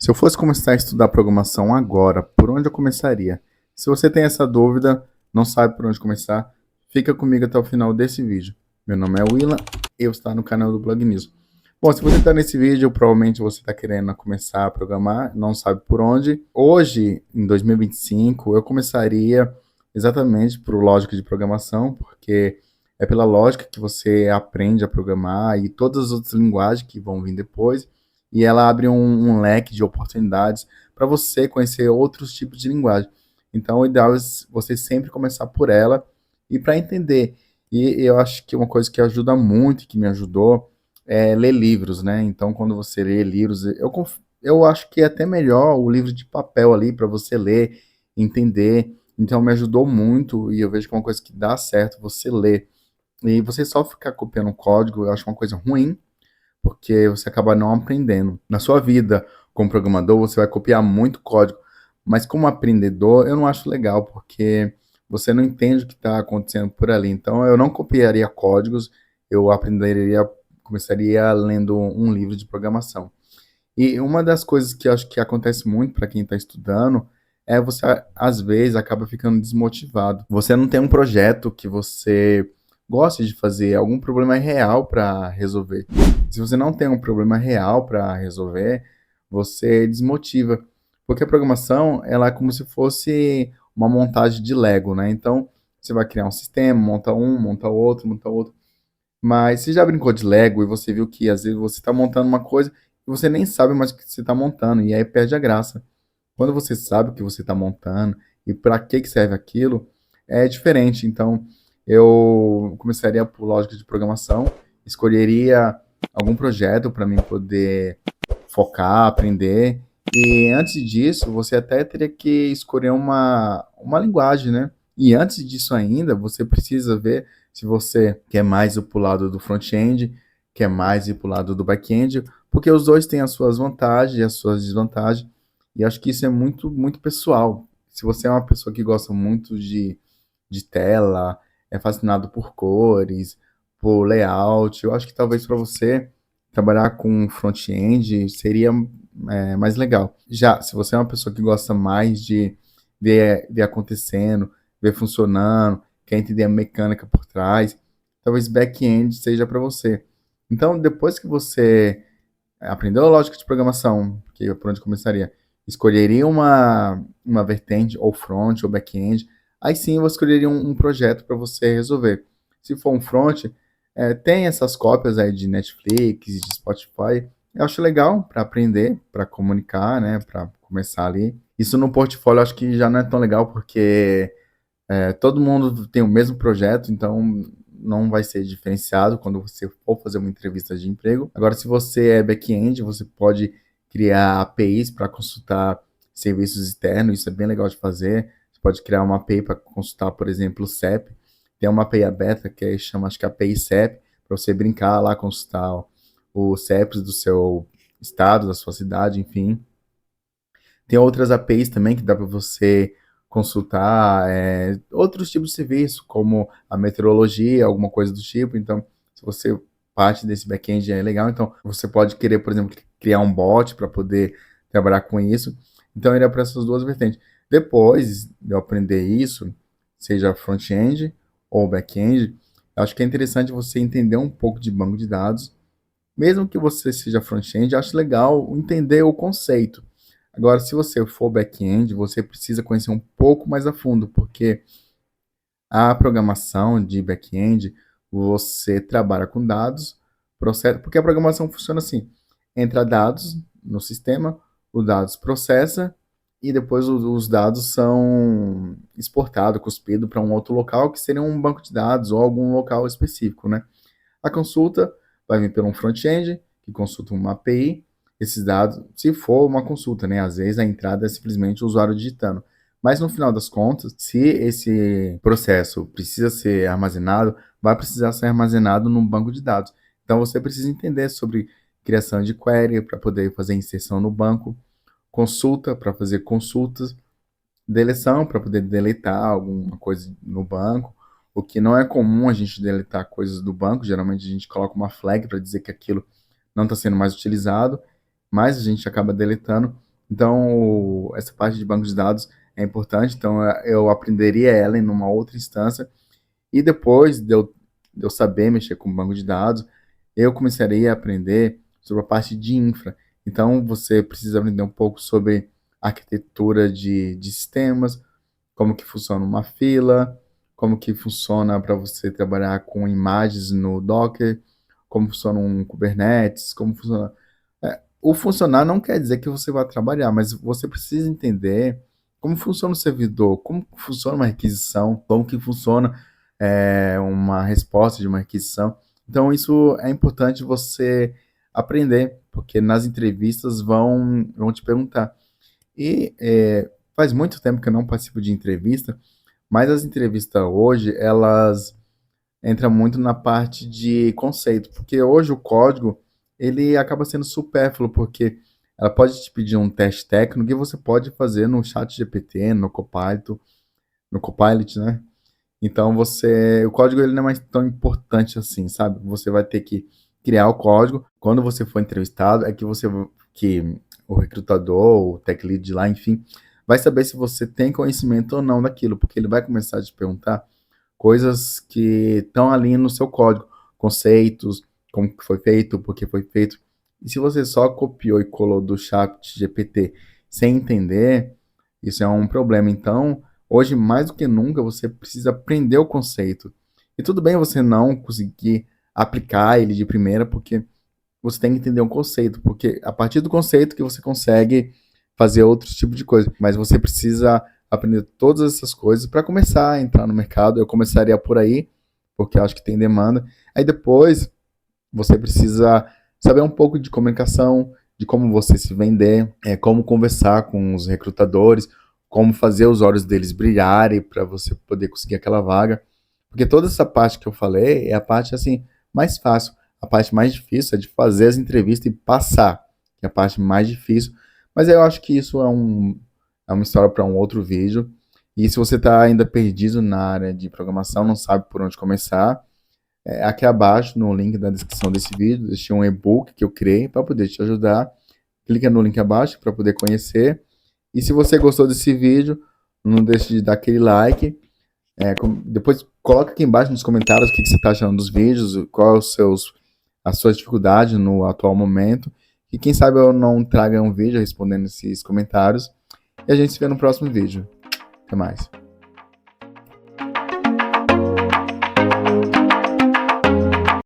Se eu fosse começar a estudar programação agora, por onde eu começaria? Se você tem essa dúvida, não sabe por onde começar, fica comigo até o final desse vídeo. Meu nome é Willan, eu estou no canal do Blog News. Bom, se você está nesse vídeo, provavelmente você está querendo começar a programar, não sabe por onde. Hoje, em 2025, eu começaria exatamente por lógica de programação, porque é pela lógica que você aprende a programar e todas as outras linguagens que vão vir depois e ela abre um leque de oportunidades para você conhecer outros tipos de linguagem. Então, o ideal é você sempre começar por ela e para entender. E eu acho que uma coisa que ajuda muito, que me ajudou, é ler livros, né? Então, quando você lê livros, eu acho que é até melhor o livro de papel ali para você ler, entender. Então, me ajudou muito e eu vejo que é uma coisa que dá certo você ler. E você só ficar copiando código, eu acho uma coisa ruim, porque você acaba não aprendendo. Na sua vida, como programador, você vai copiar muito código, mas como aprendedor, eu não acho legal, porque você não entende o que está acontecendo por ali. Então, eu não copiaria códigos, eu aprenderia, começaria lendo um livro de programação. E uma das coisas que eu acho que acontece muito para quem está estudando é você, às vezes, acaba ficando desmotivado. Você não tem um projeto que você gosta de fazer, algum problema real para resolver. Se você não tem um problema real para resolver, você desmotiva. Porque a programação, ela é como se fosse uma montagem de Lego, né? Então, você vai criar um sistema, monta um, monta outro, monta outro. Mas você já brincou de Lego e você viu que às vezes você está montando uma coisa e você nem sabe mais o que você está montando, e aí perde a graça. Quando você sabe o que você está montando e para que serve aquilo, é diferente. Então, eu começaria por lógica de programação, escolheria algum projeto para mim poder focar, aprender. E antes disso, você até teria que escolher uma linguagem, né? E antes disso ainda, você precisa ver se você quer mais ir para o lado do front-end, quer mais ir para o lado do back-end, porque os dois têm as suas vantagens e as suas desvantagens. E acho que isso é muito, muito pessoal. Se você é uma pessoa que gosta muito de tela, é fascinado por cores, por layout, eu acho que talvez para você trabalhar com front-end seria mais legal. Já, se você é uma pessoa que gosta mais de ver acontecendo, ver funcionando, quer entender a mecânica por trás, talvez back-end seja para você. Então, depois que você aprendeu a lógica de programação, que é por onde começaria, escolheria uma vertente, ou front, ou back-end, aí sim você escolheria um projeto para você resolver. Se for um front, tem essas cópias aí de Netflix, de Spotify, eu acho legal para aprender, para comunicar, né, para começar ali. Isso no portfólio eu acho que já não é tão legal, porque todo mundo tem o mesmo projeto, então não vai ser diferenciado quando você for fazer uma entrevista de emprego. Agora, se você é back-end, você pode criar APIs para consultar serviços externos, isso é bem legal de fazer. Você pode criar uma API para consultar, por exemplo, o CEP. Tem uma API aberta que chama, acho que API CEP, para você brincar lá, consultar os CEPs do seu estado, da sua cidade, enfim. Tem outras APIs também que dá para você consultar outros tipos de serviço, como a meteorologia, alguma coisa do tipo. Então, se você parte desse back-end é legal, então você pode querer, por exemplo, criar um bot para poder trabalhar com isso. Então, iria para essas duas vertentes. Depois de eu aprender isso, seja front-end ou back-end, acho que é interessante você entender um pouco de banco de dados. Mesmo que você seja front-end, acho legal entender o conceito. Agora, se você for back-end, você precisa conhecer um pouco mais a fundo, porque a programação de back-end, você trabalha com dados, processa, porque a programação funciona assim: entra dados no sistema, os dados processa e depois os dados são exportados, cuspidos para um outro local, que seria um banco de dados ou algum local específico, né? A consulta vai vir pelo um front-end, que consulta uma API, esses dados, se for uma consulta, né? Às vezes a entrada é simplesmente o usuário digitando. Mas no final das contas, se esse processo precisa ser armazenado, vai precisar ser armazenado num banco de dados. Então você precisa entender sobre criação de query para poder fazer inserção no banco, consulta para fazer consultas, deleção para poder deletar alguma coisa no banco, o que não é comum a gente deletar coisas do banco, geralmente a gente coloca uma flag para dizer que aquilo não está sendo mais utilizado, mas a gente acaba deletando. Então, essa parte de banco de dados é importante, então eu aprenderia ela em uma outra instância, e depois de eu saber mexer com banco de dados, eu começaria a aprender sobre a parte de infra. Então, você precisa aprender um pouco sobre arquitetura de sistemas, como que funciona uma fila, como que funciona para você trabalhar com imagens no Docker, como funciona um Kubernetes, como funciona. O funcionar não quer dizer que você vai trabalhar, mas você precisa entender como funciona o servidor, como funciona uma requisição, como que funciona uma resposta de uma requisição. Então, isso é importante você aprender, porque nas entrevistas vão te perguntar. E faz muito tempo que eu não participo de entrevista, mas as entrevistas hoje, elas entram muito na parte de conceito, porque hoje o código, ele acaba sendo supérfluo, porque ela pode te pedir um teste técnico e você pode fazer no chat GPT, no Copilot, né? Então o código ele não é mais tão importante assim, sabe? Você vai ter que criar o código. Quando você for entrevistado, é que o recrutador, o tech lead lá, enfim, vai saber se você tem conhecimento ou não daquilo, porque ele vai começar a te perguntar coisas que estão ali no seu código, conceitos, como que foi feito, por que foi feito. E se você só copiou e colou do chat GPT sem entender, isso é um problema. Então, hoje, mais do que nunca, você precisa aprender o conceito. E tudo bem você não conseguir aplicar ele de primeira, porque você tem que entender um conceito, porque a partir do conceito que você consegue fazer outros tipos de coisa. Mas você precisa aprender todas essas coisas para começar a entrar no mercado. Eu começaria por aí, porque eu acho que tem demanda. Aí depois você precisa saber um pouco de comunicação, de como você se vender, como conversar com os recrutadores, como fazer os olhos deles brilharem para você poder conseguir aquela vaga. Porque toda essa parte que eu falei é a parte assim mais fácil. A parte mais difícil é de fazer as entrevistas e passar, que é a parte mais difícil. Mas eu acho que isso é uma história para um outro vídeo. E se você está ainda perdido na área de programação, não sabe por onde começar, aqui abaixo, no link da descrição desse vídeo, deixei um e-book que eu criei para poder te ajudar. Clica no link abaixo para poder conhecer. E se você gostou desse vídeo, não deixe de dar aquele like. Depois coloca aqui embaixo nos comentários o que você está achando dos vídeos, qual as suas dificuldades no atual momento. E quem sabe eu não traga um vídeo respondendo esses comentários. E a gente se vê no próximo vídeo. Até mais.